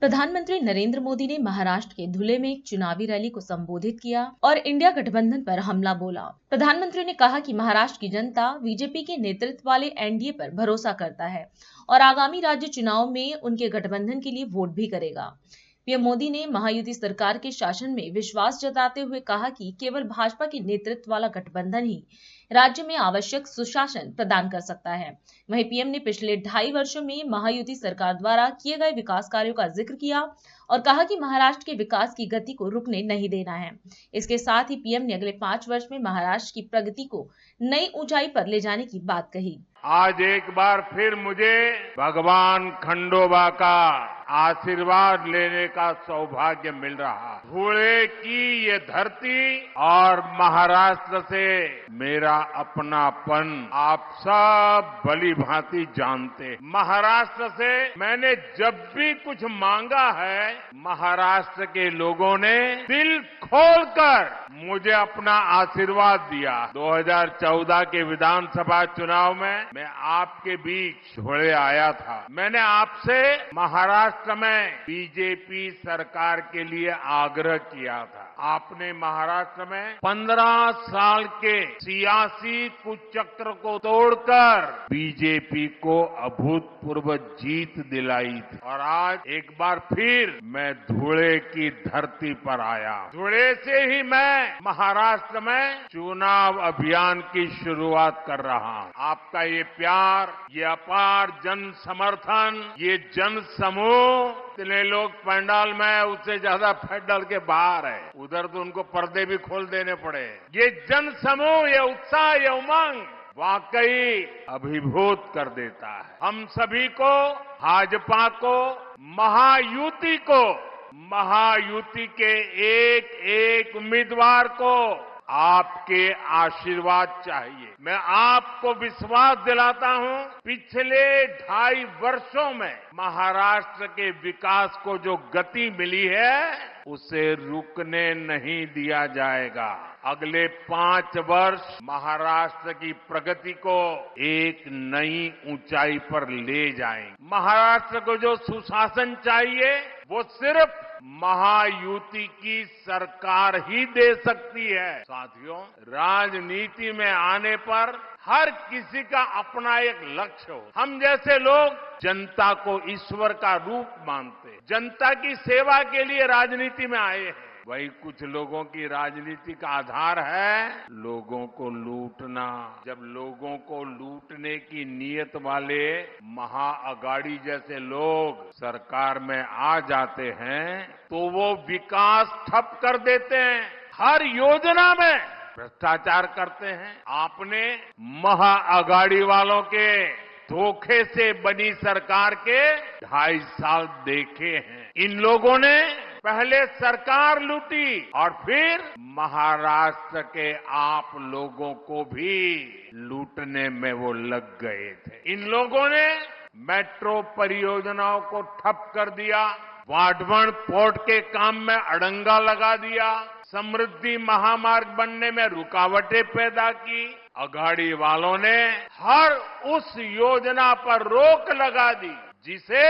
प्रधानमंत्री नरेंद्र मोदी ने महाराष्ट्र के धुले में एक चुनावी रैली को संबोधित किया और इंडिया गठबंधन पर हमला बोला। प्रधानमंत्री ने कहा कि महाराष्ट्र की जनता बीजेपी के नेतृत्व वाले एनडीए पर भरोसा करता है और आगामी राज्य चुनाव में उनके गठबंधन के लिए वोट भी करेगा। पीएम मोदी ने महायुति सरकार के शासन में विश्वास जताते हुए कहा कि केवल भाजपा के नेतृत्व वाला गठबंधन ही राज्य में आवश्यक सुशासन प्रदान कर सकता है। वहीं पीएम ने पिछले 2.5 वर्षों में महायुति सरकार द्वारा किए गए विकास कार्यों का जिक्र किया और कहा कि महाराष्ट्र के विकास की गति को रुकने नहीं देना है। इसके साथ ही पीएम ने अगले 5 वर्ष में महाराष्ट्र की प्रगति को नई ऊंचाई पर ले जाने की बात कही। आज एक बार फिर मुझे भगवान खंडोबा का आशीर्वाद लेने का सौभाग्य मिल रहा। धुले की ये धरती और महाराष्ट्र से मेरा अपनापन आप सब भली भांति जानते। महाराष्ट्र से मैंने जब भी कुछ मांगा है, महाराष्ट्र के लोगों ने दिल खोलकर मुझे अपना आशीर्वाद दिया। 2014 के विधानसभा चुनाव में मैं आपके बीच धुले आया था। मैंने आपसे महाराष्ट्र में बीजेपी सरकार के लिए आग्रह किया था। आपने महाराष्ट्र में 15 साल के सियासी कुचक्र को तोड़कर बीजेपी को अभूतपूर्व जीत दिलाई थी। और आज एक बार फिर मैं धुले की धरती पर आया। धुले से ही मैं महाराष्ट्र में चुनाव अभियान की शुरुआत कर रहा हूं। आपका ये प्यार, ये अपार जन समर्थन, ये जन समूह, इतने लोग पंडाल में, उससे ज्यादा पंडाल के बाहर है। उधर तो उनको पर्दे भी खोल देने पड़े। ये जन समूह, ये उत्साह, ये उमंग वाकई अभिभूत कर देता है। हम सभी को, भाजपा को, महायुति को, महायुति के एक एक उम्मीदवार को आपके आशीर्वाद चाहिए। मैं आपको विश्वास दिलाता हूं, पिछले 2.5 वर्षों में महाराष्ट्र के विकास को जो गति मिली है, उसे रुकने नहीं दिया जाएगा। अगले 5 वर्ष महाराष्ट्र की प्रगति को एक नई ऊंचाई पर ले जाएंगे। महाराष्ट्र को जो सुशासन चाहिए, वो सिर्फ महायुति की सरकार ही दे सकती है। साथियों, राजनीति में आने पर हर किसी का अपना एक लक्ष्य हो। हम जैसे लोग जनता को ईश्वर का रूप मानते, जनता की सेवा के लिए राजनीति में आए हैं। वही कुछ लोगों की राजनीति का आधार है लोगों को लूटना। जब लोगों को लूटने की नीयत वाले महाअगाड़ी जैसे लोग सरकार में आ जाते हैं, तो वो विकास ठप कर देते हैं, हर योजना में भ्रष्टाचार करते हैं। आपने महाअगाड़ी वालों के धोखे से बनी सरकार के 2.5 साल देखे हैं। इन लोगों ने पहले सरकार लूटी और फिर महाराष्ट्र के आप लोगों को भी लूटने में वो लग गए थे। इन लोगों ने मेट्रो परियोजनाओं को ठप कर दिया, वाढवण पोर्ट के काम में अड़ंगा लगा दिया, समृद्धि महामार्ग बनने में रुकावटें पैदा की। अघाड़ी वालों ने हर उस योजना पर रोक लगा दी जिसे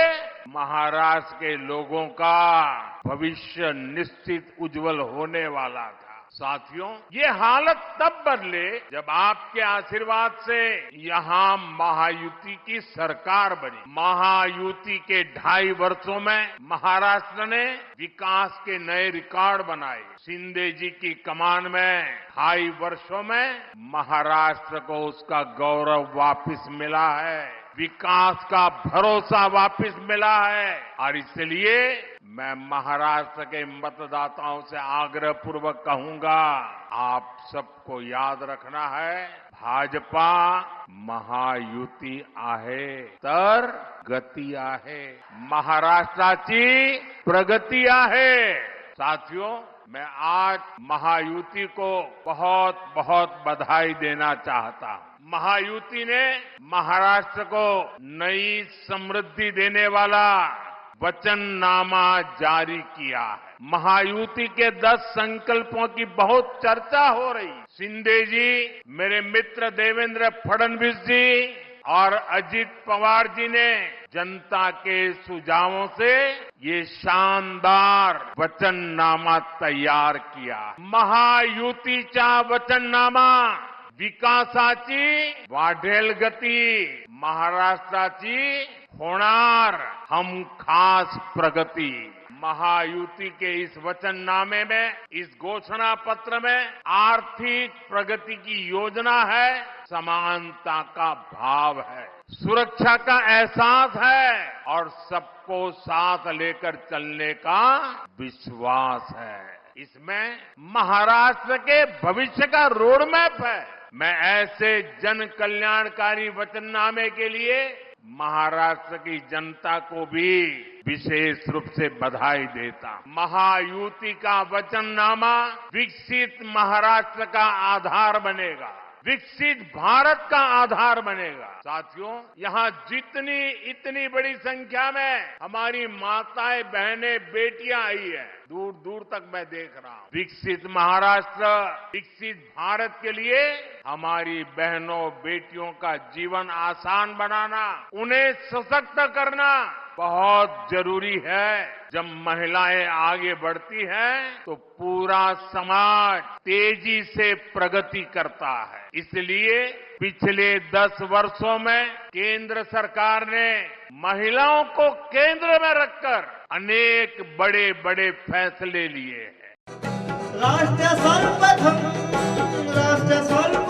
महाराष्ट्र के लोगों का भविष्य निश्चित उज्जवल होने वाला था। साथियों, ये हालत तब बदले जब आपके आशीर्वाद से यहाँ महायुति की सरकार बनी। महायुति के 2.5 वर्षों में महाराष्ट्र ने विकास के नए रिकॉर्ड बनाए। शिंदे जी की कमान में 2.5 वर्षों में महाराष्ट्र को उसका गौरव वापस मिला है, विकास का भरोसा वापस मिला है। और इसलिए मैं महाराष्ट्र के मतदाताओं से आग्रह पूर्वक कहूंगा, आप सबको याद रखना है, भाजपा महायुती आहे तर गती आहे, महाराष्ट्राची प्रगती आहे। साथियों, मैं आज महायुति को बहुत बहुत बधाई देना चाहता हूं। महायुति ने महाराष्ट्र को नई समृद्धि देने वाला वचननामा जारी किया है। महायुति के 10 संकल्पों की बहुत चर्चा हो रही। शिंदे जी, मेरे मित्र देवेंद्र फडणवीस जी और अजित पवार जी ने जनता के सुझावों से ये शानदार वचननामा तैयार किया। महायुतीचा वचननामा विकासाची वाढेल गती, महाराष्ट्राची होणार हमखास प्रगती। महायुति के इस वचननामे में, इस घोषणा पत्र में आर्थिक प्रगति की योजना है, समानता का भाव है, सुरक्षा का एहसास है और सबको साथ लेकर चलने का विश्वास है। इसमें महाराष्ट्र के भविष्य का रोड मैप है। मैं ऐसे जन कल्याणकारी वचननामे के लिए महाराष्ट्र की जनता को भी विशेष रूप से बधाई देता। महायुति का वचननामा विकसित महाराष्ट्र का आधार बनेगा, विकसित भारत का आधार बनेगा। साथियों, यहाँ इतनी बड़ी संख्या में हमारी माताएं, बहनें, बेटियां आई है, दूर दूर तक मैं देख रहा हूँ। विकसित महाराष्ट्र, विकसित भारत के लिए हमारी बहनों, बेटियों का जीवन आसान बनाना, उन्हें सशक्त करना बहुत जरूरी है। जब महिलाएं आगे बढ़ती हैं तो पूरा समाज तेजी से प्रगति करता है। इसलिए पिछले 10 वर्षों में केंद्र सरकार ने महिलाओं को केंद्र में रखकर अनेक बड़े बड़े फैसले लिए हैं। राष्ट्र सर्वप्रथम, राष्ट्र सर्वप्रथम।